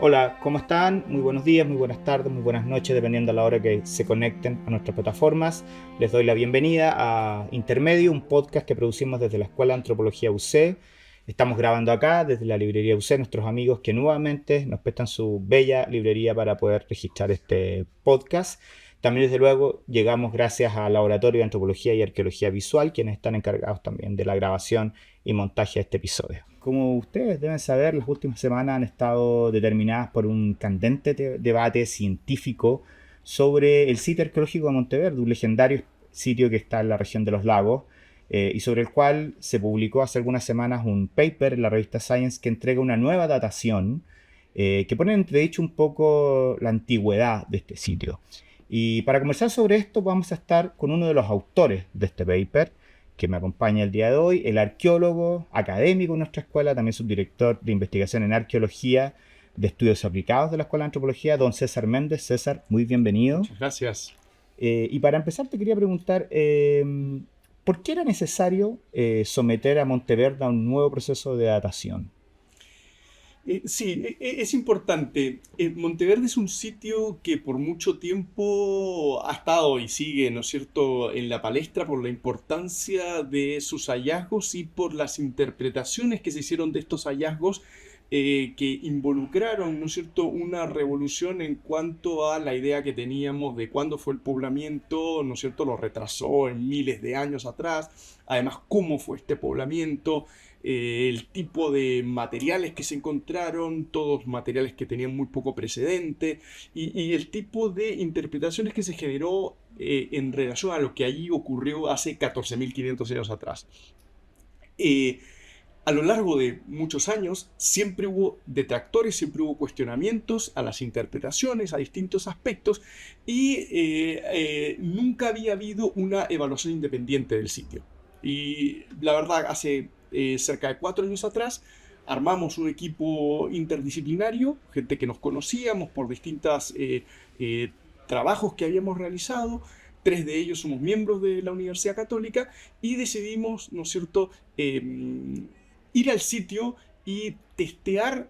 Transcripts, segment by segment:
Hola, ¿cómo están? Muy buenos días, muy buenas tardes, muy buenas noches, dependiendo a la hora que se conecten a nuestras plataformas. Les doy la bienvenida a Intermedio, un podcast que producimos desde la Escuela de Antropología UC. Estamos grabando acá desde la librería UC, nuestros amigos que nuevamente nos prestan su bella librería para poder registrar este podcast. También, desde luego, llegamos gracias al Laboratorio de Antropología y Arqueología Visual, quienes están encargados también de la grabación y montaje de este episodio. Como ustedes deben saber, las últimas semanas han estado determinadas por un candente debate científico sobre el sitio arqueológico de Monteverde, un legendario sitio que está en la región de los lagos, y sobre el cual se publicó hace algunas semanas un paper en la revista Science que entrega una nueva datación que pone en entredicho un poco la antigüedad de este sitio. Y para conversar sobre esto vamos a estar con uno de los autores de este paper, que me acompaña el día de hoy, el arqueólogo académico de nuestra escuela, también subdirector de investigación en arqueología de estudios aplicados de la Escuela de Antropología, don César Méndez. César, muy bienvenido. Muchas gracias. Y para empezar te quería preguntar, ¿por qué era necesario someter a Monteverde a un nuevo proceso de datación? Sí, es importante. Monteverde es un sitio que por mucho tiempo ha estado y sigue, ¿no es cierto?, en la palestra por la importancia de sus hallazgos y por las interpretaciones que se hicieron de estos hallazgos que involucraron, ¿no es cierto?, una revolución en cuanto a la idea que teníamos de cuándo fue el poblamiento, ¿no es cierto?, lo retrasó en miles de años atrás. Además, cómo fue este poblamiento, el tipo de materiales que se encontraron, todos materiales que tenían muy poco precedente, y el tipo de interpretaciones que se generó en relación a lo que allí ocurrió hace 14.500 años atrás. Eh, a lo largo de muchos años siempre hubo detractores, siempre hubo cuestionamientos a las interpretaciones, a distintos aspectos, y nunca había habido una evaluación independiente del sitio. Y la verdad, hace cerca de 4 años atrás, armamos un equipo interdisciplinario, gente que nos conocíamos por distintos trabajos que habíamos realizado. Tres de ellos somos miembros de la Universidad Católica y decidimos, ¿no es cierto?, ir al sitio y testear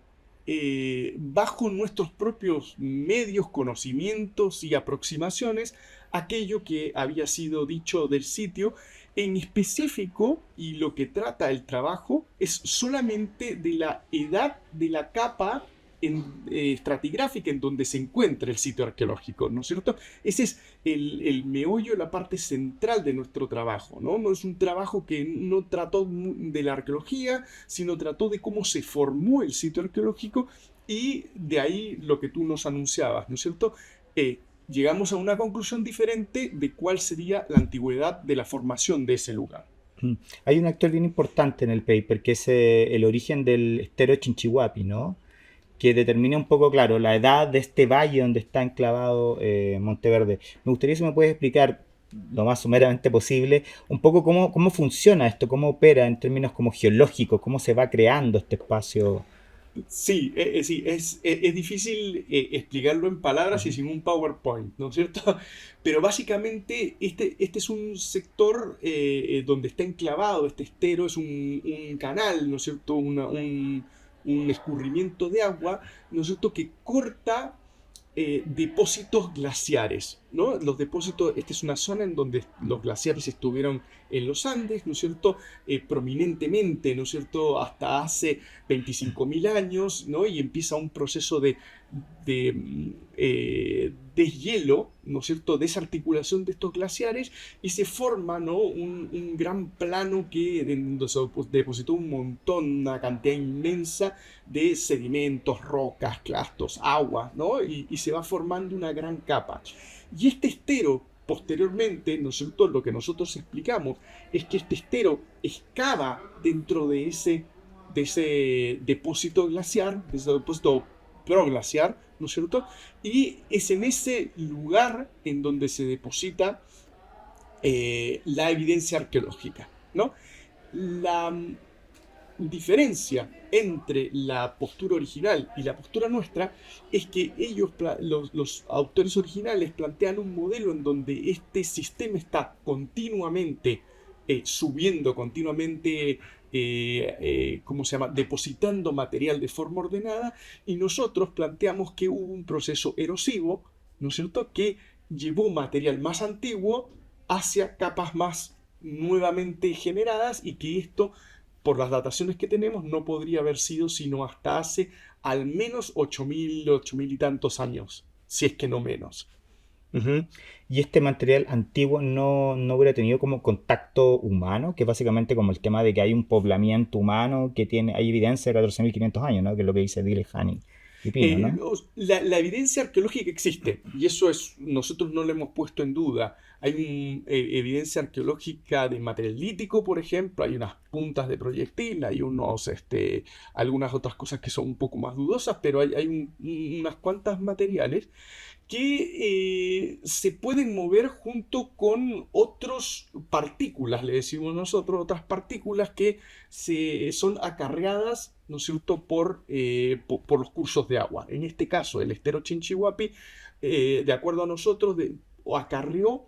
bajo nuestros propios medios, conocimientos y aproximaciones aquello que había sido dicho del sitio en específico. Y lo que trata el trabajo es solamente de la edad de la capa estratigráfica en donde se encuentra el sitio arqueológico, ¿no es cierto? Ese es el meollo, la parte central de nuestro trabajo, ¿no? No es un trabajo que no trató de la arqueología, sino trató de cómo se formó el sitio arqueológico, y de ahí lo que tú nos anunciabas, ¿no es cierto? Llegamos a una conclusión diferente de cuál sería la antigüedad de la formación de ese lugar. Hay un actor bien importante en el paper que es el origen del estero Chinchihuapi, ¿no? Que determina un poco, claro, la edad de este valle donde está enclavado Monteverde. Me gustaría si me puedes explicar lo más sumeramente posible un poco cómo funciona esto, cómo opera en términos como geológicos, cómo se va creando este espacio. Sí, sí, es difícil explicarlo en palabras y sin un PowerPoint, ¿no es cierto? Pero básicamente este es un sector donde está enclavado este estero, es un canal, ¿no es cierto? Un escurrimiento de agua, ¿no es cierto?, que corta depósitos glaciares, ¿no? Los depósitos, esta es una zona en donde los glaciares estuvieron en los Andes, ¿no es cierto?, prominentemente, ¿no es cierto?, hasta hace 25.000 años, ¿no? Y empieza un proceso de deshielo, ¿no es cierto?, desarticulación de estos glaciares, y se forma, ¿no?, un gran plano que donde se depositó un montón, una cantidad inmensa de sedimentos, rocas, clastos, agua, ¿no? Y se va formando una gran capa. Y este estero, posteriormente, ¿no es cierto?, lo que nosotros explicamos es que este estero excava dentro de ese depósito glaciar, de ese depósito proglaciar, ¿no es cierto? Y es en ese lugar en donde se deposita la evidencia arqueológica, ¿no? La diferencia entre la postura original y la postura nuestra es que ellos, los autores originales, plantean un modelo en donde este sistema está continuamente subiendo continuamente, ¿cómo se llama?, depositando material de forma ordenada, y nosotros planteamos que hubo un proceso erosivo, ¿no es cierto?, que llevó material más antiguo hacia capas más nuevamente generadas, y que esto, por las dataciones que tenemos, no podría haber sido sino hasta hace al menos 8.000 y tantos años, si es que no menos. Ujú. Y este material antiguo no hubiera tenido como contacto humano, que es básicamente como el tema de que hay un poblamiento humano que tiene, hay evidencia de 14.500 años, ¿no? Que es lo que dice Dile y Pino, ¿no? La evidencia arqueológica existe, y eso es, nosotros no lo hemos puesto en duda. Hay evidencia arqueológica de material lítico, por ejemplo, hay unas puntas de proyectil, hay algunas otras cosas que son un poco más dudosas, pero hay unas cuantas materiales que se pueden mover junto con otras partículas, le decimos nosotros, otras partículas que son acarreadas, ¿no es cierto?, por los cursos de agua. En este caso, el estero Chinchihuapi, de acuerdo a nosotros, acarreó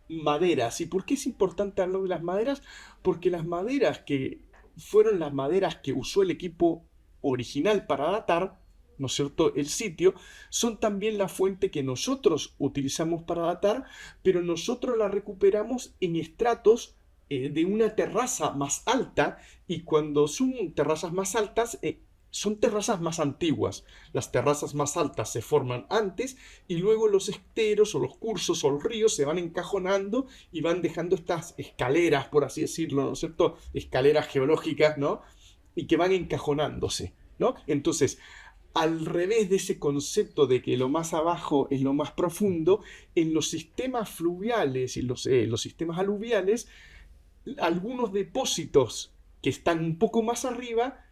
maderas. ¿Y por qué es importante hablar de las maderas? Porque las maderas que fueron las maderas que usó el equipo original para datar, ¿no es cierto?, el sitio, son también la fuente que nosotros utilizamos para datar, pero nosotros la recuperamos en estratos de una terraza más alta, y cuando son terrazas más altas, son terrazas más antiguas. Las terrazas más altas se forman antes, y luego los esteros o los cursos o los ríos se van encajonando y van dejando estas escaleras, por así decirlo, ¿no es cierto?, escaleras geológicas, ¿no?, y que van encajonándose, ¿no? Entonces, al revés de ese concepto de que lo más abajo es lo más profundo, en los sistemas fluviales y los sistemas aluviales, algunos depósitos que están un poco más arriba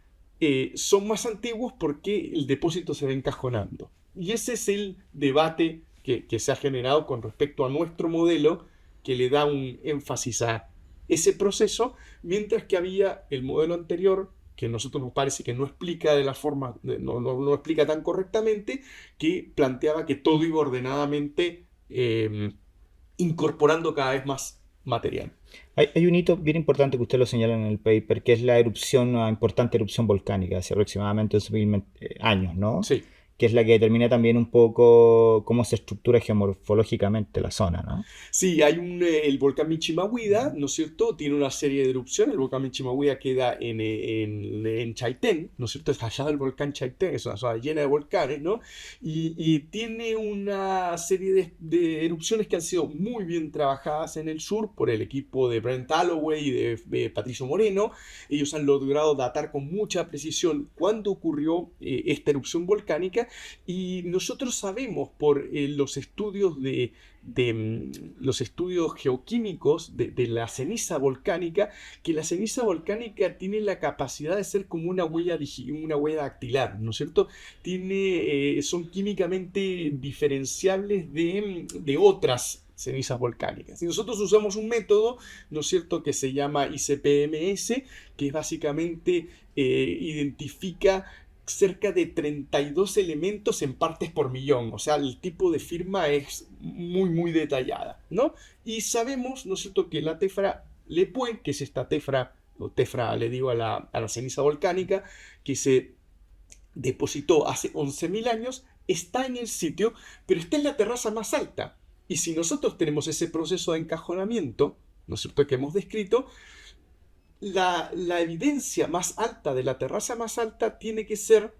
son más antiguos porque el depósito se va encajonando. Y ese es el debate que se ha generado con respecto a nuestro modelo, que le da un énfasis a ese proceso, mientras que había el modelo anterior, que a nosotros nos parece que no explica de la forma, no explica tan correctamente, que planteaba que todo iba ordenadamente incorporando cada vez más material. Hay un hito bien importante que usted lo señala en el paper, que es la erupción, una importante erupción volcánica hace aproximadamente 11.000 años, ¿no? Sí. Que es la que determina también un poco cómo se estructura geomorfológicamente la zona, ¿no? Sí, hay el volcán Michimahuida, ¿no es cierto? Tiene una serie de erupciones. El volcán Michimahuida queda en Chaitén, ¿no es cierto? Es allá del volcán Chaitén, es una zona llena de volcanes, ¿no? Y tiene una serie de erupciones que han sido muy bien trabajadas en el sur por el equipo de Brent Alloway y de Patricio Moreno. Ellos han logrado datar con mucha precisión cuándo ocurrió esta erupción volcánica, y nosotros sabemos por los estudios los estudios geoquímicos de la ceniza volcánica, que la ceniza volcánica tiene la capacidad de ser como una huella dactilar, ¿no es cierto? Son químicamente diferenciables de otras cenizas volcánicas. Y nosotros usamos un método, ¿no es cierto?, que se llama ICP-MS, que básicamente identifica cerca de 32 elementos en partes por millón. O sea, el tipo de firma es muy, muy detallada, ¿no? Y sabemos, ¿no es cierto?, que la tefra Lepuen, que es esta tefra, o tefra le digo a la ceniza volcánica, que se depositó hace 11.000 años, está en el sitio, pero está en la terraza más alta. Y si nosotros tenemos ese proceso de encajonamiento, ¿no es cierto?, que hemos descrito, la evidencia más alta de la terraza más alta tiene que ser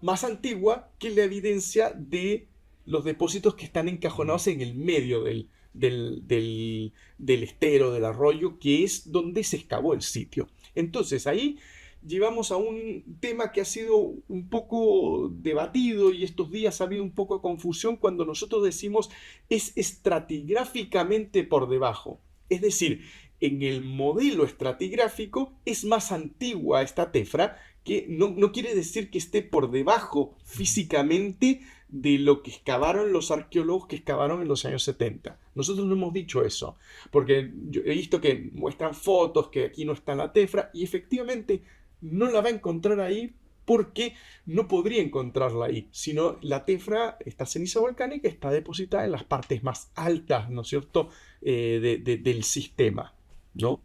más antigua que la evidencia de los depósitos que están encajonados en el medio del estero, del arroyo, que es donde se excavó el sitio. Entonces ahí llevamos a un tema que ha sido un poco debatido, y estos días ha habido un poco de confusión cuando nosotros decimos es estratigráficamente por debajo. Es decir, en el modelo estratigráfico es más antigua esta tefra, que no quiere decir que esté por debajo físicamente de lo que excavaron los arqueólogos que excavaron en los años 70. Nosotros no hemos dicho eso, porque yo he visto que muestran fotos que aquí no está la tefra, y efectivamente no la va a encontrar ahí, porque no podría encontrarla ahí, sino la tefra, esta ceniza volcánica, está depositada en las partes más altas, ¿no es cierto?, del sistema. ¿no?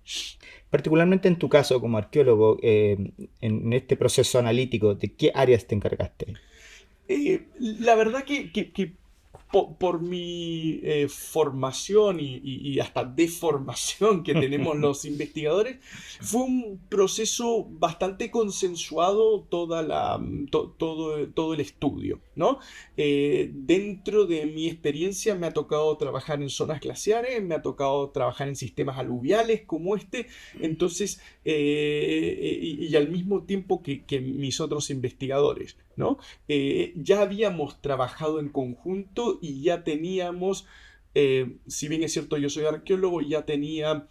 Particularmente en tu caso como arqueólogo, en este proceso analítico, ¿de qué áreas te encargaste? La verdad que por mi formación y hasta deformación que tenemos los investigadores, fue un proceso bastante consensuado todo el estudio, ¿no? Dentro de mi experiencia me ha tocado trabajar en zonas glaciares, me ha tocado trabajar en sistemas aluviales como este, entonces, y al mismo tiempo que mis otros investigadores, ¿no? Ya habíamos trabajado en conjunto y ya teníamos, si bien es cierto yo soy arqueólogo, ya tenía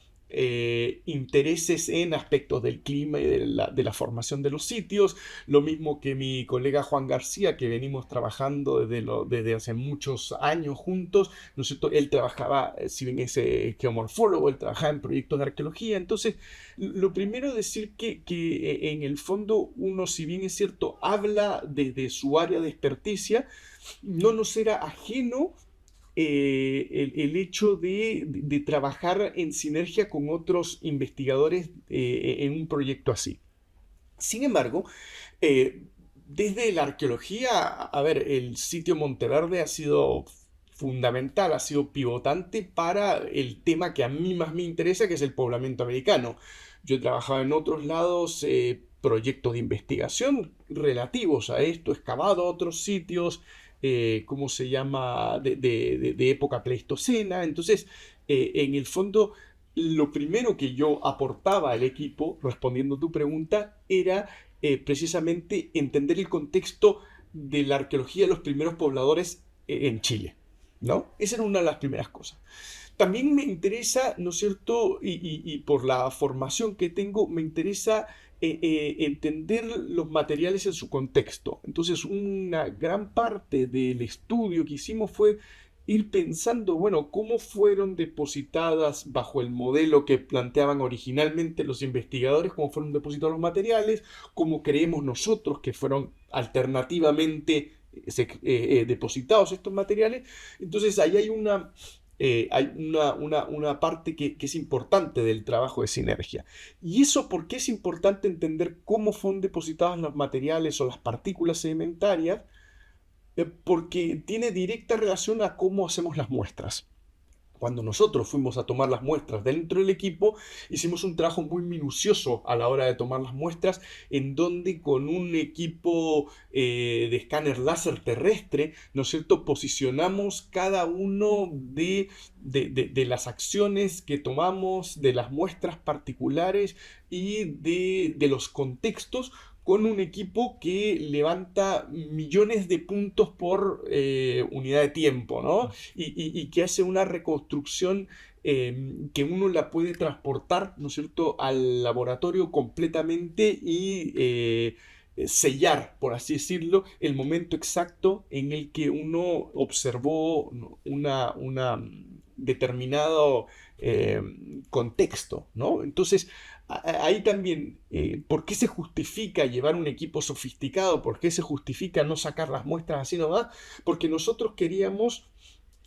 intereses en aspectos del clima y de la formación de los sitios, lo mismo que mi colega Juan García, que venimos trabajando desde hace muchos años juntos, ¿no es cierto? Él trabajaba, si bien es geomorfólogo, él trabajaba en proyectos de arqueología, entonces lo primero decir que en el fondo uno, si bien es cierto, habla de su área de experticia, no nos era ajeno el hecho de trabajar en sinergia con otros investigadores en un proyecto así. Sin embargo, eh, desde la arqueología, a ver, el sitio Monteverde ha sido fundamental, ha sido pivotante para el tema que a mí más me interesa, que es el poblamiento americano. Yo he trabajado en otros lados, proyectos de investigación relativos a esto, he excavado otros sitios, ¿cómo se llama?, de época pleistocena. Entonces, en el fondo, lo primero que yo aportaba al equipo, respondiendo a tu pregunta, era precisamente entender el contexto de la arqueología de los primeros pobladores en Chile, ¿no? Esa era una de las primeras cosas. También me interesa, ¿no es cierto? Y por la formación que tengo, me interesa entender los materiales en su contexto. Entonces, una gran parte del estudio que hicimos fue ir pensando, bueno, cómo fueron depositadas bajo el modelo que planteaban originalmente los investigadores, cómo fueron depositados los materiales, cómo creemos nosotros que fueron alternativamente depositados estos materiales. Entonces, ahí hay una parte que es importante del trabajo de sinergia. ¿Y eso por qué es importante entender cómo fueron depositados los materiales o las partículas sedimentarias? Porque tiene directa relación a cómo hacemos las muestras. Cuando nosotros fuimos a tomar las muestras dentro del equipo, hicimos un trabajo muy minucioso a la hora de tomar las muestras, en donde con un equipo de escáner láser terrestre, ¿no es cierto?, posicionamos cada uno de las acciones que tomamos, de las muestras particulares y de los contextos, con un equipo que levanta millones de puntos por unidad de tiempo, ¿no? Y que hace una reconstrucción que uno la puede transportar, ¿no es cierto?, al laboratorio completamente y sellar, por así decirlo, el momento exacto en el que uno observó, ¿no?, una determinado contexto, ¿no? Entonces, ahí también, ¿por qué se justifica llevar un equipo sofisticado? ¿Por qué se justifica no sacar las muestras así nomás? Porque nosotros queríamos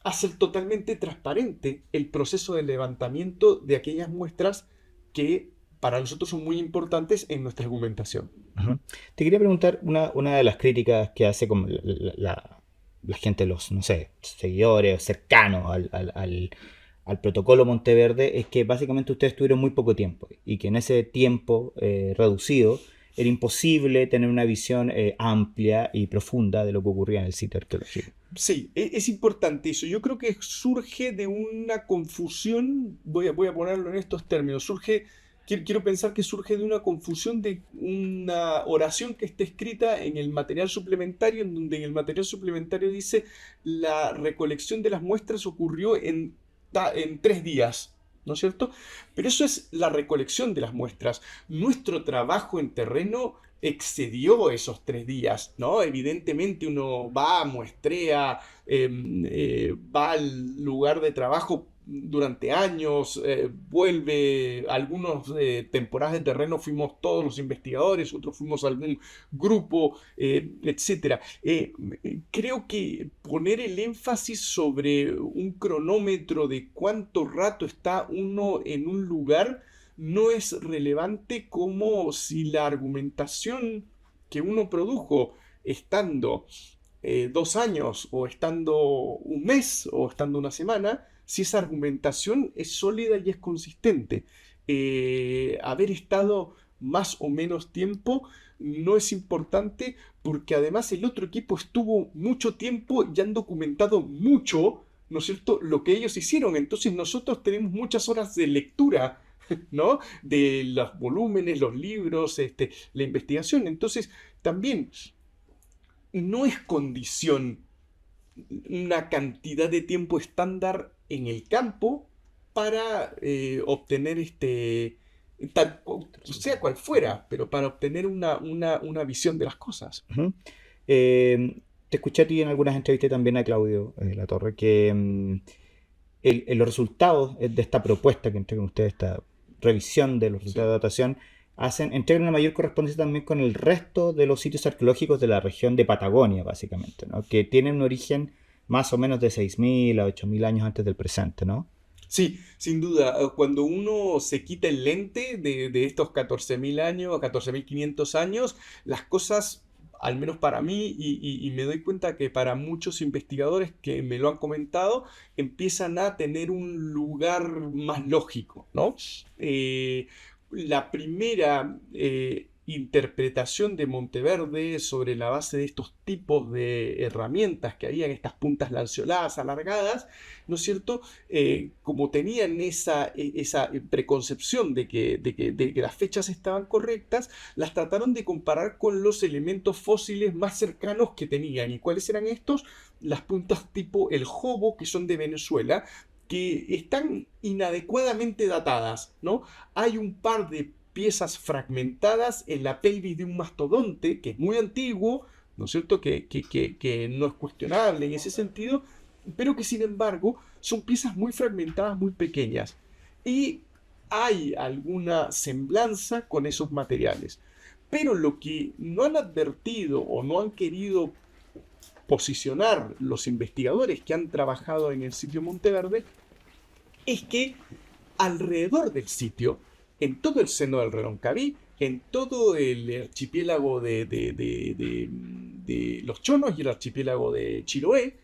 hacer totalmente transparente el proceso de levantamiento de aquellas muestras que para nosotros son muy importantes en nuestra argumentación. Ujú. Te quería preguntar una de las críticas que hace como la gente, los, no sé, seguidores cercanos al protocolo Monteverde, es que básicamente ustedes tuvieron muy poco tiempo y que en ese tiempo reducido era imposible tener una visión amplia y profunda de lo que ocurría en el sitio arqueológico. Sí, es importante eso. Yo creo que surge de una confusión, voy a ponerlo en estos términos, quiero pensar que surge de una confusión de una oración que está escrita en el material suplementario, en donde en el material suplementario dice la recolección de las muestras ocurrió en 3 días, ¿no es cierto? Pero eso es la recolección de las muestras. Nuestro trabajo en terreno excedió esos 3 días, ¿no? Evidentemente uno va, muestrea, va al lugar de trabajo durante años, vuelve, algunas temporadas de terreno fuimos todos los investigadores, otros fuimos algún grupo, etcétera. Creo que poner el énfasis sobre un cronómetro de cuánto rato está uno en un lugar no es relevante, como si la argumentación que uno produjo estando 2 años o estando un mes o estando una semana, si esa argumentación es sólida y es consistente. Haber estado más o menos tiempo no es importante, porque además el otro equipo estuvo mucho tiempo y han documentado mucho, ¿no es cierto?, lo que ellos hicieron. Entonces nosotros tenemos muchas horas de lectura, ¿no?, de los volúmenes, los libros, la investigación. Entonces también no es condición una cantidad de tiempo estándar en el campo para obtener sea cual fuera, pero para obtener una visión de las cosas. Ujú. Te escuché a ti en algunas entrevistas, también a Claudio Latorre, que los resultados de esta propuesta que entregan ustedes, esta revisión de los resultados de datación, entregan una mayor correspondencia también con el resto de los sitios arqueológicos de la región de Patagonia, básicamente, ¿no? Que tienen un origen más o menos de 6.000 a 8.000 años antes del presente, ¿no? Sí, sin duda. Cuando uno se quita el lente de estos 14.000 años, 14.500 años, las cosas, al menos para mí, y me doy cuenta que para muchos investigadores que me lo han comentado, empiezan a tener un lugar más lógico, ¿no? La primera interpretación de Monteverde sobre la base de estos tipos de herramientas que había en estas puntas lanceoladas alargadas, ¿no es cierto? Como tenían esa preconcepción de que las fechas estaban correctas, las trataron de comparar con los elementos fósiles más cercanos que tenían. ¿Y cuáles eran estos? Las puntas tipo el Jobo, que son de Venezuela, que están inadecuadamente datadas, ¿no? Hay un par de piezas fragmentadas en la pelvis de un mastodonte, que es muy antiguo, ¿no es cierto?, que no es cuestionable en ese sentido, pero que sin embargo son piezas muy fragmentadas, muy pequeñas. Y hay alguna semblanza con esos materiales. Pero lo que no han advertido o no han querido posicionar los investigadores que han trabajado en el sitio Monteverde es que alrededor del sitio, en todo el seno del Reloncaví, en todo el archipiélago de los Chonos y el archipiélago de Chiloé,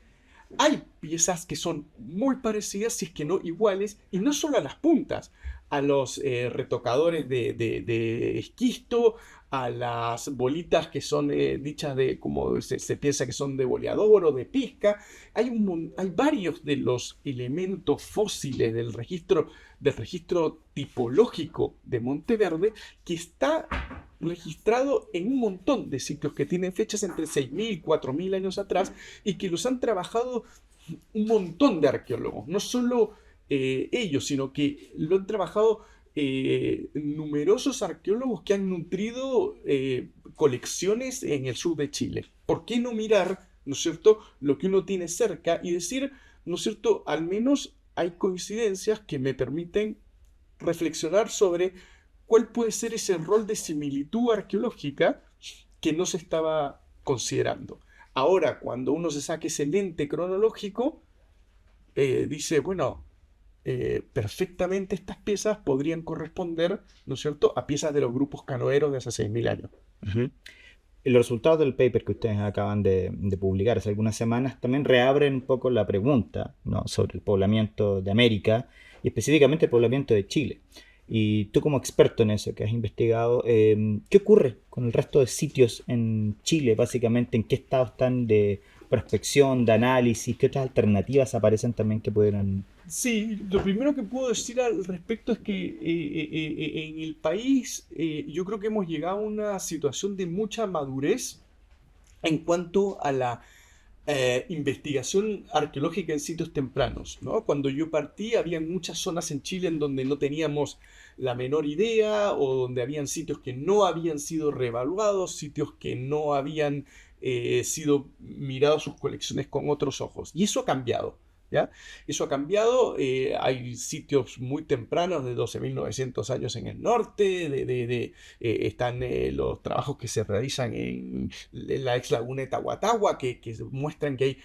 hay piezas que son muy parecidas, si es que no iguales, y no solo a las puntas, a los retocadores de esquisto, a las bolitas que son dichas de, como se piensa que son de boleador o de pizca. Hay varios de los elementos fósiles del registro tipológico de Monteverde que está registrado en un montón de sitios que tienen fechas entre 6.000 y 4.000 años atrás, y que los han trabajado un montón de arqueólogos, no solo ellos, sino que lo han trabajado numerosos arqueólogos que han nutrido colecciones en el sur de Chile. ¿Por qué no mirar, ¿no es cierto?, lo que uno tiene cerca y decir, ¿no es cierto?, al menos hay coincidencias que me permiten reflexionar sobre cuál puede ser ese rol de similitud arqueológica que no se estaba considerando? Ahora, cuando uno se saque ese lente cronológico, dice, bueno, perfectamente estas piezas podrían corresponder, ¿no es cierto?, a piezas de los grupos canoeros de hace 6.000 años. Uh-huh. Los resultados del paper que ustedes acaban de publicar hace algunas semanas también reabren un poco la pregunta, ¿no?, sobre el poblamiento de América y específicamente el poblamiento de Chile. Y tú, como experto en eso, que has investigado, ¿qué ocurre con el resto de sitios en Chile? Básicamente, ¿en qué estado están de prospección, de análisis? ¿Qué otras alternativas aparecen también que pudieran...? Sí, lo primero que puedo decir al respecto es que en el país yo creo que hemos llegado a una situación de mucha madurez en cuanto a la investigación arqueológica en sitios tempranos, ¿no? Cuando yo partí, había muchas zonas en Chile en donde no teníamos la menor idea, o donde habían sitios que no habían sido reevaluados, sitios que no habían sido mirados sus colecciones con otros ojos. Y eso ha cambiado, ¿ya? Eso ha cambiado, hay sitios muy tempranos de 12.900 años en el norte, están los trabajos que se realizan en la ex laguna de Tahuatahua, que muestran que hay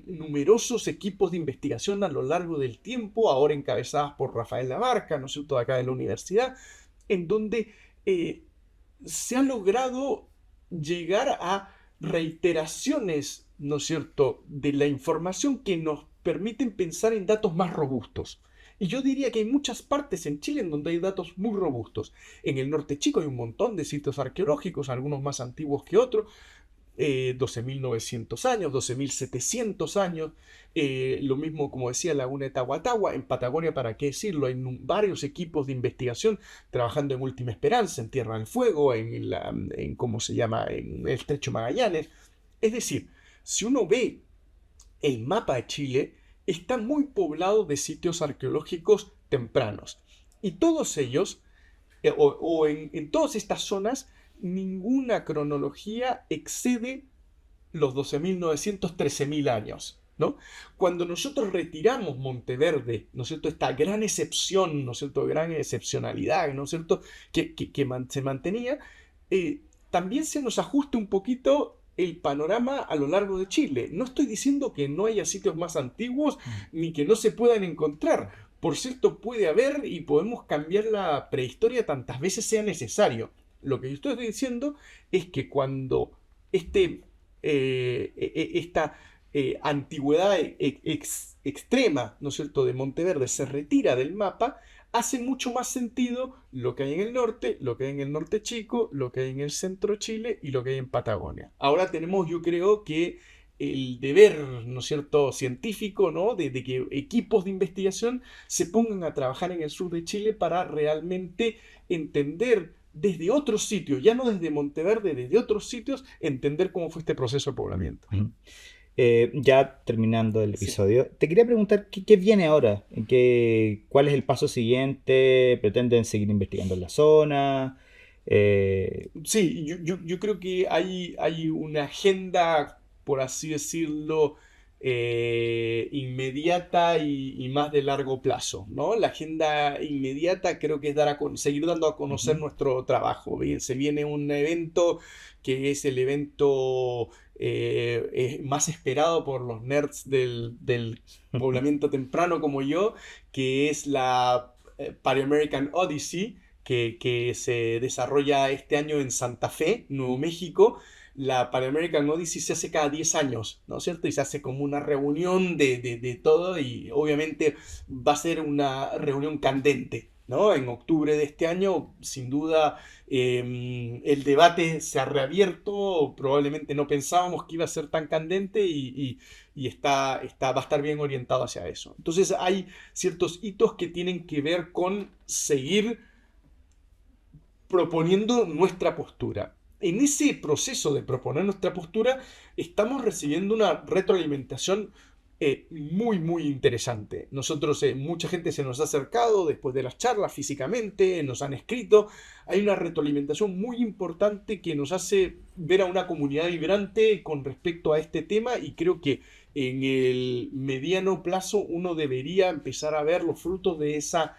numerosos equipos de investigación a lo largo del tiempo, ahora encabezadas por Rafael Labarca, ¿no es cierto?, de acá de la universidad, en donde se ha logrado llegar a reiteraciones, ¿no es cierto?, de la información que nos permiten pensar en datos más robustos. Y yo diría que hay muchas partes en Chile en donde hay datos muy robustos. En el norte chico hay un montón de sitios arqueológicos, algunos más antiguos que otros, 12.900 años, 12.700 años, lo mismo como decía Laguna de Tahuatahua, en Patagonia, para qué decirlo, hay varios equipos de investigación trabajando en Última Esperanza, en Tierra del Fuego, ¿cómo se llama?, en el Estrecho Magallanes. Es decir, si uno ve el mapa de Chile, está muy poblado de sitios arqueológicos tempranos. Y todos ellos, en todas estas zonas, ninguna cronología excede los 12.900, 13.000 años, ¿no? Cuando nosotros retiramos Monteverde, ¿no es cierto?, esta gran excepción, ¿no es cierto?, gran excepcionalidad, ¿no es cierto?, que se mantenía, también se nos ajusta un poquito el panorama a lo largo de Chile. No estoy diciendo que no haya sitios más antiguos ni que no se puedan encontrar. Por cierto, puede haber y podemos cambiar la prehistoria tantas veces sea necesario. Lo que yo estoy diciendo es que cuando esta antigüedad extrema, ¿no es cierto?, de Monteverde se retira del mapa, hace mucho más sentido lo que hay en el norte, lo que hay en el norte chico, lo que hay en el centro de Chile y lo que hay en Patagonia. Ahora tenemos, yo creo que el deber, ¿no es cierto?, científico, ¿no?, de que equipos de investigación se pongan a trabajar en el sur de Chile para realmente entender desde otros sitios, ya no desde Monteverde, desde otros sitios, entender cómo fue este proceso de poblamiento. Ya terminando el Sí. episodio, te quería preguntar qué viene ahora, cuál es el paso siguiente, pretenden seguir investigando en la zona. Sí, yo creo que hay una agenda, por así decirlo, inmediata y más de largo plazo, ¿no? La agenda inmediata creo que es seguir dando a conocer nuestro trabajo. Bien, se viene un evento que es el evento más esperado por los nerds del poblamiento temprano como yo, que es la Pan-American Odyssey, que se desarrolla este año en Santa Fe, Nuevo México. La Pan-American Odyssey se hace cada 10 años, ¿no es cierto? Y se hace como una reunión de todo y obviamente va a ser una reunión candente, ¿no? En octubre de este año, sin duda, el debate se ha reabierto, probablemente no pensábamos que iba a ser tan candente y va a estar bien orientado hacia eso. Entonces hay ciertos hitos que tienen que ver con seguir proponiendo nuestra postura. En ese proceso de proponer nuestra postura, estamos recibiendo una retroalimentación muy, muy interesante. Nosotros, mucha gente se nos ha acercado después de las charlas físicamente, nos han escrito. Hay una retroalimentación muy importante que nos hace ver a una comunidad vibrante con respecto a este tema y creo que en el mediano plazo uno debería empezar a ver los frutos de esa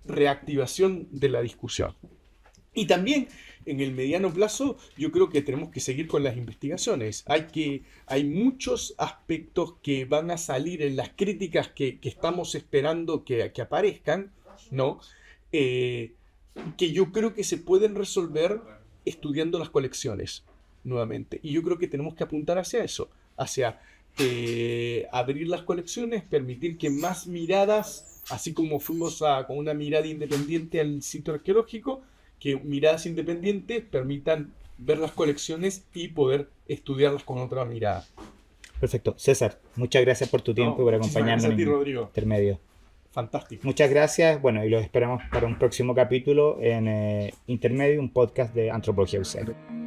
reactivación de la discusión. Y también en el mediano plazo yo creo que tenemos que seguir con las investigaciones. Hay muchos aspectos que van a salir en las críticas que estamos esperando que aparezcan, ¿no? Que yo creo que se pueden resolver estudiando las colecciones nuevamente. Y yo creo que tenemos que apuntar hacia eso, hacia abrir las colecciones, permitir que más miradas, así como fuimos con una mirada independiente al sitio arqueológico, que miradas independientes permitan ver las colecciones y poder estudiarlas con otra mirada. Perfecto. César, muchas gracias por tu tiempo y por acompañarnos Gracias a ti, en Rodrigo. Intermedio. Fantástico. Muchas gracias. Bueno, y los esperamos para un próximo capítulo en Intermedio, un podcast de Antropología UC.